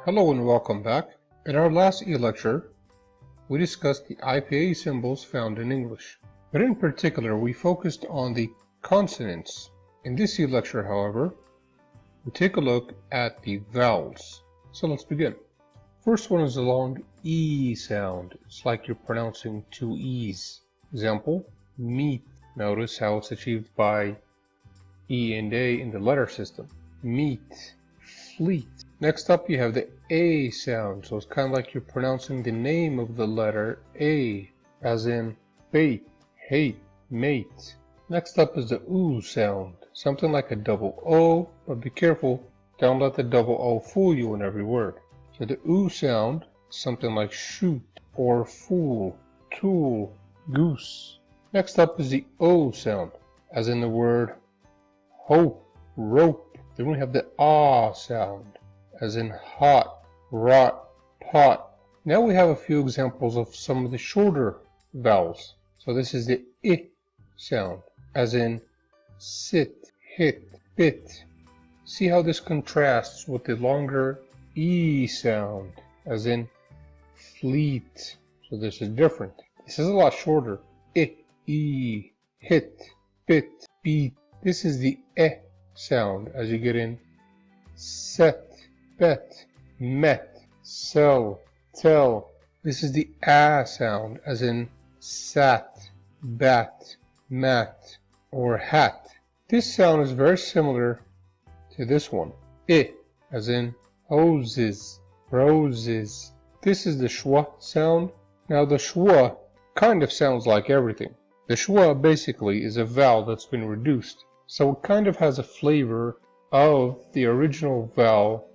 Hello and welcome back. In our last e-lecture, we discussed the IPA symbols found in English, but in particular we focused on the consonants. In this e-lecture, however, we take a look at the vowels. So let's begin. First one is the long E sound. It's like you're pronouncing two E's. Example, meet. Notice how it's achieved by E and A in the letter system. Meet, fleet. Next up you have the A sound, so it's kind of like you're pronouncing the name of the letter A, as in bait, hate, mate. Next up is the OO sound, something like a double O, but be careful, don't let the double O fool you in every word. So the OO sound is something like shoot, or fool, tool, goose. Next up is the O sound, as in the word hope, rope. Then we have the Ah sound, as in hot, rot, pot. Now we have a few examples of some of the shorter vowels. So this is the I sound, as in sit, hit, bit. See how this contrasts with the longer E sound, as in fleet. So this is different. This is a lot shorter. I, E, hit, bit, beat. This is the sound, as you get in set, bet, met, sell, tell. This is the sound, as in sat, bat, mat, or hat. This sound is very similar to this one. I, as in hoses, roses. This is the schwa sound. Now the schwa kind of sounds like everything. The schwa basically is a vowel that's been reduced, so it kind of has a flavor of the original vowel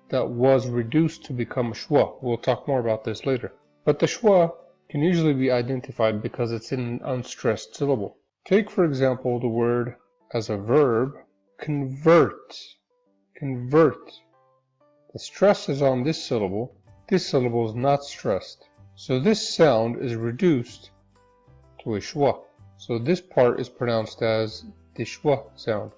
that was reduced to become a schwa. We'll talk more about this later. But the schwa can usually be identified because it's in an unstressed syllable. Take, for example, the word as a verb, convert. Convert. The stress is on this syllable. This syllable is not stressed. So this sound is reduced to a schwa. So this part is pronounced as the schwa sound.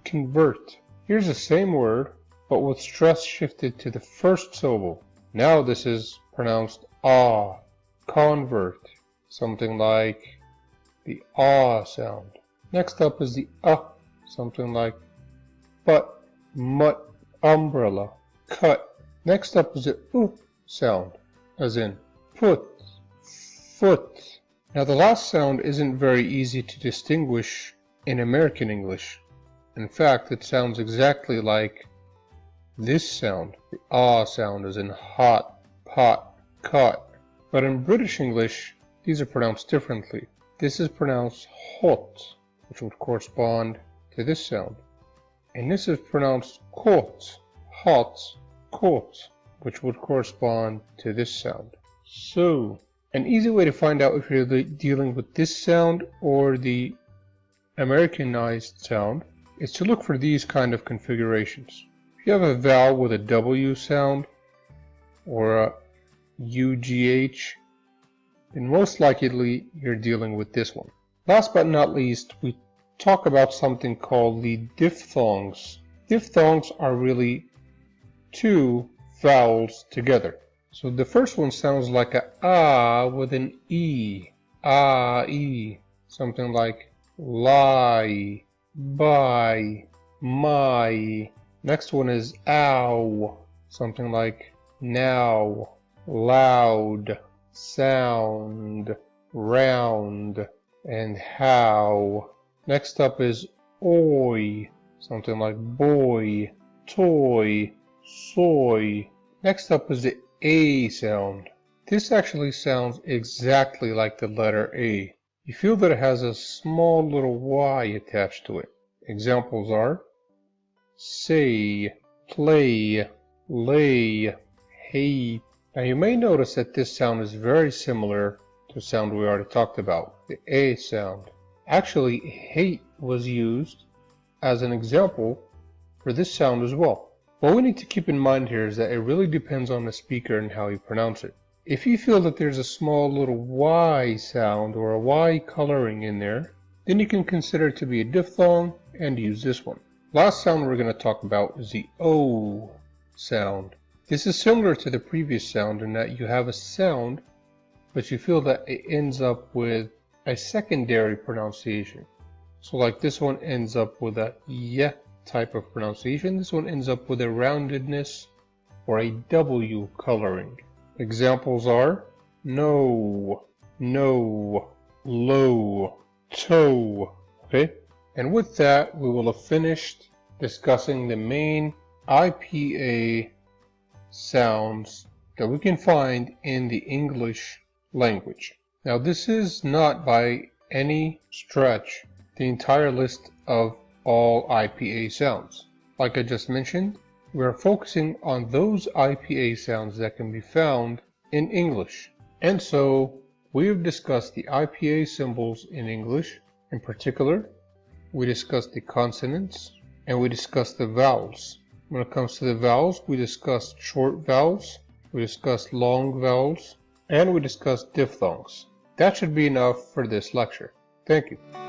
Convert. Here's the same word, but with stress shifted to the first syllable. Now this is pronounced ah. Convert. Something like the ah sound. Next up is the something like but, mutt, umbrella, cut. Next up is the sound, as in put, foot. Now the last sound isn't very easy to distinguish in American English. In fact, it sounds exactly like this sound, the ah sound, as in hot, pot, caught. But in British English, these are pronounced differently. This is pronounced hot, which would correspond to this sound. And this is pronounced caught, hot, caught, which would correspond to this sound. So, an easy way to find out if you're dealing with this sound or the Americanized sound is to look for these kind of configurations. If you have a vowel with a W sound or a UGH, then most likely you're dealing with this one. Last but not least, we talk about something called the diphthongs. Diphthongs are really two vowels together. So the first one sounds like a ah with an E. Ah, E. Something like lie, buy, my. Next one is ow. Something like now, loud, sound, round, and how. Next up is oi. Something like boy, toy, soy. Next up is the A sound. This actually sounds exactly like the letter A. You feel that it has a small little Y attached to it. Examples are say, play, lay, hate. Now you may notice that this sound is very similar to a sound we already talked about, the A sound. Actually, hate was used as an example for this sound as well. What we need to keep in mind here is that it really depends on the speaker and how you pronounce it. If you feel that there's a small little Y sound or a Y coloring in there, then you can consider it to be a diphthong and use this one. Last sound we're going to talk about is the O sound. This is similar to the previous sound in that you have a sound, but you feel that it ends up with a secondary pronunciation. So like this one ends up with a y type of pronunciation. This one ends up with a roundedness or a W coloring. Examples are no, no, low, toe. Okay? And with that, we will have finished discussing the main IPA sounds that we can find in the English language. Now, this is not by any stretch the entire list of all IPA sounds. Like I just mentioned, we are focusing on those IPA sounds that can be found in English. And so, we have discussed the IPA symbols in English. In particular, we discussed the consonants and we discussed the vowels. When it comes to the vowels, we discussed short vowels, we discussed long vowels, and we discussed diphthongs. That should be enough for this lecture. Thank you.